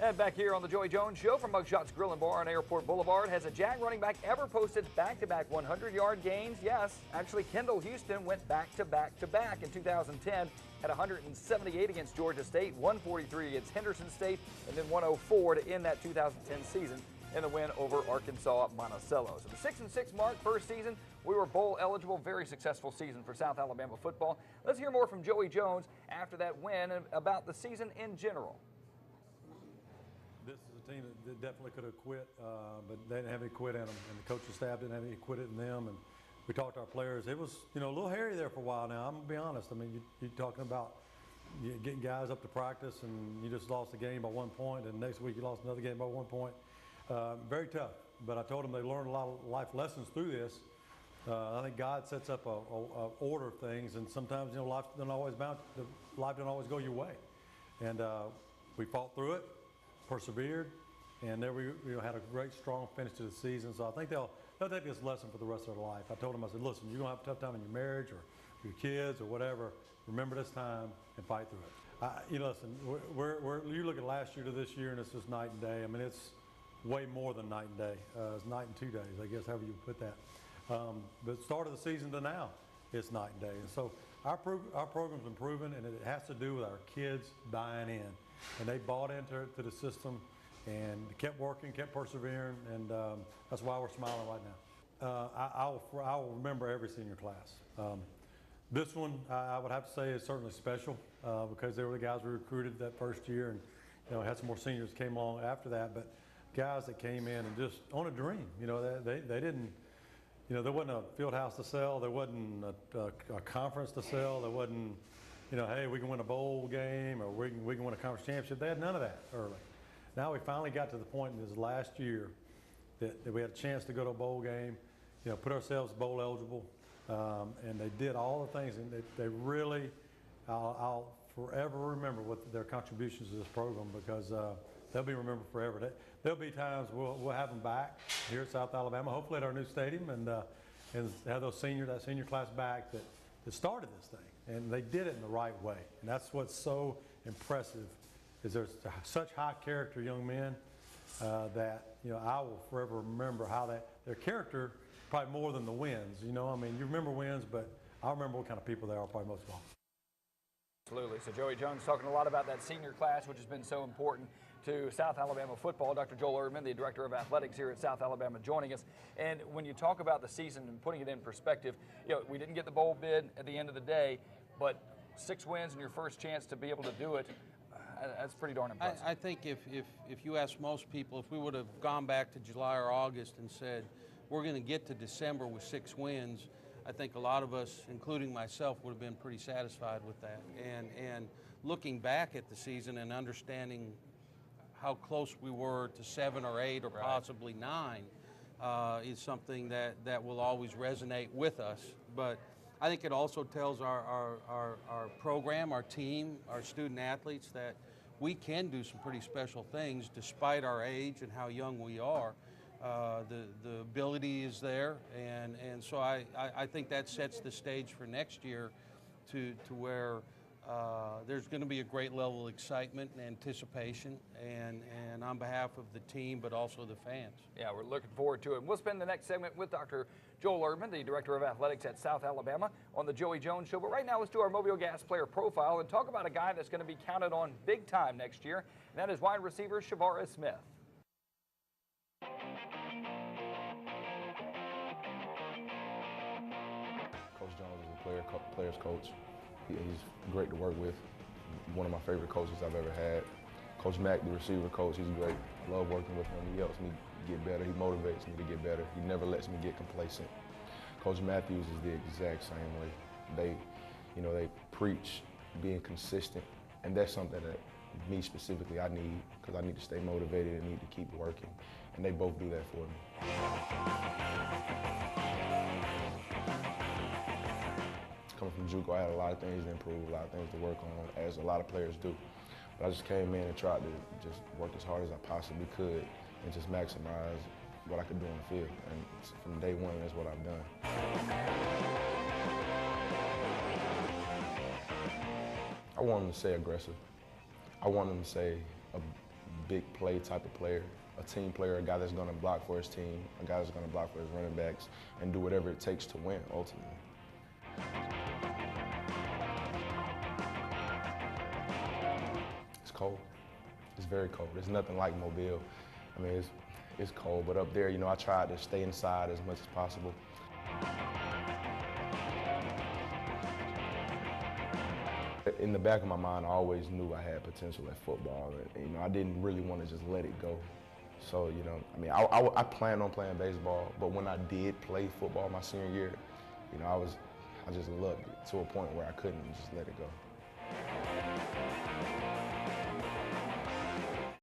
And back here on the Joey Jones Show from Mugshots Grill and Bar on Airport Boulevard, has a Jag running back ever posted back-to-back 100-yard gains? Yes, actually Kendall Houston went back-to-back-to-back in 2010, had 178 against Georgia State, 143 against Henderson State, and then 104 to end that 2010 season in the win over Arkansas Monticello. So the 6-6 mark first season, we were bowl eligible. Very successful season for South Alabama football. Let's hear more from Joey Jones after that win and about the season in general. This is a team that definitely could have quit, but they didn't have any quit in them, and the coaching staff didn't have any quit in them. And we talked to our players. It was, a little hairy there for a while now. I'm gonna be honest. I mean, you're talking about getting guys up to practice, and you just lost a game by 1 point, and next week you lost another game by 1 point. Very tough. But I told them they learned a lot of life lessons through this. I think God sets up a order of things, and sometimes life doesn't always go your way. And we fought through it, persevered, and there we had a great, strong finish to the season. So I think they'll take this lesson for the rest of their life. I told them, I said, listen, you're gonna have a tough time in your marriage or your kids or whatever. Remember this time and fight through it. Listen, you look at last year to this year, and it's just night and day. I mean, it's way more than night and day. It's night and 2 days, I guess, however you put that. But start of the season to now, it's night and day. And so our program's been proven, and it has to do with our kids buying in. And they bought into the system and kept working, kept persevering, and that's why we're smiling right now. I will remember every senior class. This one, I would have to say, is certainly special because they were the guys we recruited that first year, and had some more seniors that came along after that. But guys that came in and just on a dream, they didn't. There wasn't a field house to sell. There wasn't a conference to sell. There wasn't, hey, we can win a bowl game or we can win a conference championship. They had none of that early. Now we finally got to the point in this last year that we had a chance to go to a bowl game, put ourselves bowl eligible, and they did all the things, and they really, I'll forever remember what their contributions to this program, because they'll be remembered forever. There'll be times we'll have them back here at South Alabama, hopefully at our new stadium, and have that senior class back that started this thing, and they did it in the right way. And that's what's so impressive, is there's such high character young men that I will forever remember how their character, probably more than the wins. I mean, you remember wins, but I remember what kind of people they are probably most of all. Absolutely. So Joey Jones talking a lot about that senior class, which has been so important to South Alabama football. Dr. Joel Erdman, the Director of Athletics here at South Alabama, joining us. And when you talk about the season and putting it in perspective, we didn't get the bowl bid at the end of the day, but 6 wins and your first chance to be able to do it, that's pretty darn impressive. I think if you ask most people, if we would have gone back to July or August and said, we're going to get to December with 6 wins, I think a lot of us, including myself, would have been pretty satisfied with that. And looking back at the season and understanding how close we were to 7 or 8 or possibly 9 is something that will always resonate with us. But I think it also tells our program, our team, our student athletes that we can do some pretty special things despite our age and how young we are. The ability is there, and so I think that sets the stage for next year to where there's going to be a great level of excitement and anticipation, and on behalf of the team, but also the fans. Yeah, we're looking forward to it. We'll spend the next segment with Dr. Joel Erdman, the Director of Athletics at South Alabama, on the Joey Jones Show. But right now, let's do our Mobile Gas player profile and talk about a guy that's going to be counted on big time next year, and that is wide receiver Shavara Smith. Coach Jones is a player's coach. He's great to work with. One of my favorite coaches I've ever had. Coach Mack, the receiver coach, he's great. I love working with him. He helps me get better. He motivates me to get better. He never lets me get complacent. Coach Matthews is the exact same way. They preach being consistent, and that's something that me specifically I need, because I need to stay motivated and need to keep working, and they both do that for me. Coming from JUCO, I had a lot of things to improve, a lot of things to work on, as a lot of players do. But I just came in and tried to just work as hard as I possibly could and just maximize what I could do on the field. And from day one, that's what I've done. I want them to say aggressive. I want them to say big play type of player, a team player, a guy that's going to block for his team, a guy that's going to block for his running backs, and do whatever it takes to win, ultimately. It's cold. It's very cold. It's nothing like Mobile. I mean, it's cold, but up there, you know, I tried to stay inside as much as possible. In the back of my mind, I always knew I had potential at football, and you know, I didn't really want to just let it go. So, you know, I mean, I planned on playing baseball, but when I did play football my senior year, you know, I just loved it to a point where I couldn't just let it go.